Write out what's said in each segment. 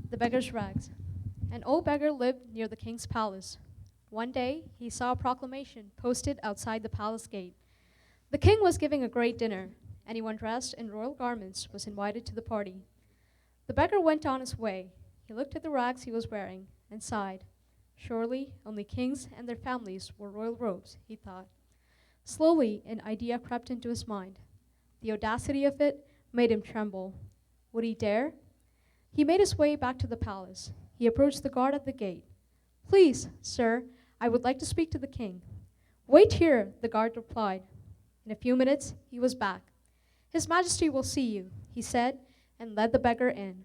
The beggar's rags. An old beggar lived near the king's palace. One day, he saw a proclamation posted outside the palace gate. The king was giving a great dinner. Anyone dressed in royal garments was invited to the party. The beggar went on his way. He looked at the rags he was wearing and sighed. Surely, only kings and their families wore royal robes, he thought. Slowly, an idea crept into his mind. The audacity of it made him tremble. Would he dare? He made his way back to the palace. He approached the guard at the gate. "Please, sir, I would like to speak to the king." "Wait here," the guard replied. In a few minutes, he was back. "His Majesty will see you," he said, and led the beggar in.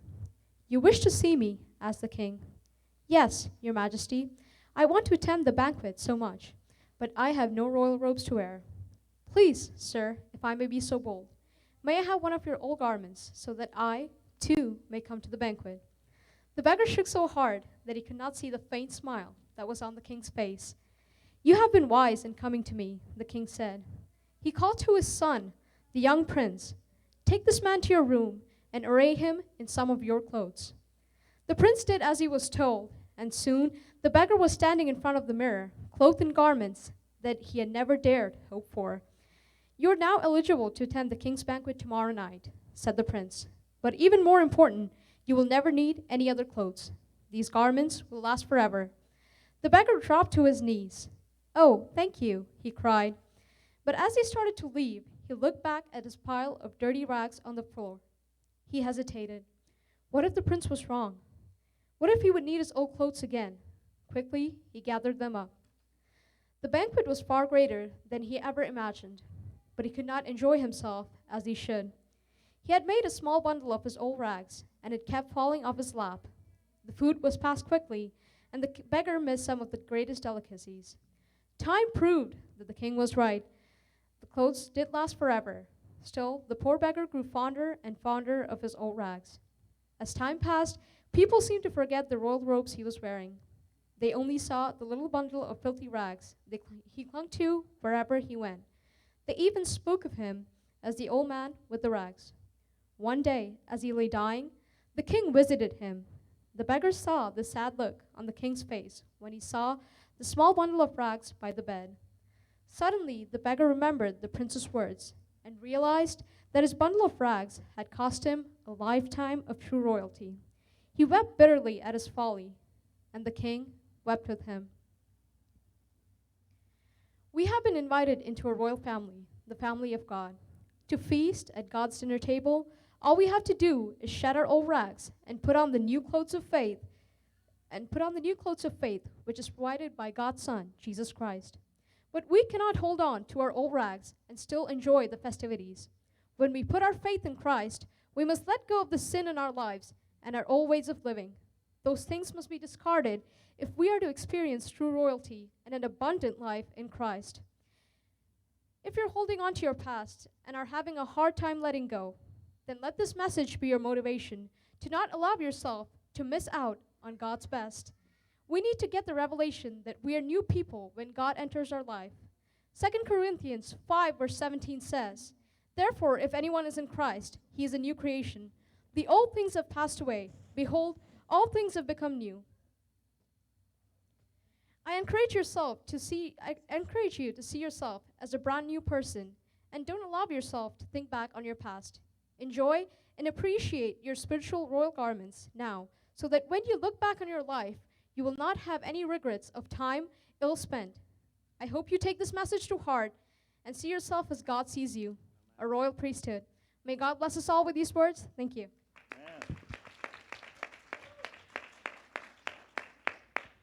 "You wish to see me?" asked the king. "Yes, your Majesty. I want to attend the banquet so much, but I have no royal robes to wear. Please, sir, if I may be so bold, may I have one of your old garments, so that I, too, may come to the banquet?" The beggar shook so hard that he could not see the faint smile that was on the king's face. "You have been wise in coming to me," the king said. He called to his son, the young prince. "Take this man to your room and array him in some of your clothes." The prince did as he was told, and soon the beggar was standing in front of the mirror, clothed in garments that he had never dared hope for. "You are now eligible to attend the king's banquet tomorrow night," said the prince. "But even more important, you will never need any other clothes. These garments will last forever." The beggar dropped to his knees. "Oh, thank you," he cried. But as he started to leave, he looked back at his pile of dirty rags on the floor. He hesitated. What if the prince was wrong? What if he would need his old clothes again? Quickly, he gathered them up. The banquet was far greater than he ever imagined, but he could not enjoy himself as he should. He had made a small bundle of his old rags, and it kept falling off his lap. The food was passed quickly, and the beggar missed some of the greatest delicacies. Time proved that the king was right. The clothes did last forever. Still, the poor beggar grew fonder and fonder of his old rags. As time passed, people seemed to forget the royal robes he was wearing. They only saw the little bundle of filthy rags he clung to wherever he went. They even spoke of him as the old man with the rags. One day, as he lay dying, the king visited him. The beggar saw the sad look on the king's face when he saw the small bundle of rags by the bed. Suddenly, the beggar remembered the prince's words and realized that his bundle of rags had cost him a lifetime of true royalty. He wept bitterly at his folly, and the king wept with him. We have been invited into a royal family, the family of God. To feast at God's dinner table, all we have to do is shed our old rags and put on the new clothes of faith, which is provided by God's Son, Jesus Christ. But we cannot hold on to our old rags and still enjoy the festivities. When we put our faith in Christ, we must let go of the sin in our lives and our old ways of living. Those things must be discarded if we are to experience true royalty and an abundant life in Christ. If you're holding on to your past and are having a hard time letting go, then let this message be your motivation to not allow yourself to miss out on God's best. We need to get the revelation that we are new people when God enters our life. 2 Corinthians 5 verse 17 says, "Therefore, if anyone is in Christ, he is a new creation. The old things have passed away. Behold, all things have become new." I encourage you to see yourself as a brand new person, and don't allow yourself to think back on your past. Enjoy and appreciate your spiritual royal garments now, so that when you look back on your life, you will not have any regrets of time ill spent. I hope you take this message to heart and see yourself as God sees you, a royal priesthood. May God bless us all with these words. Thank you.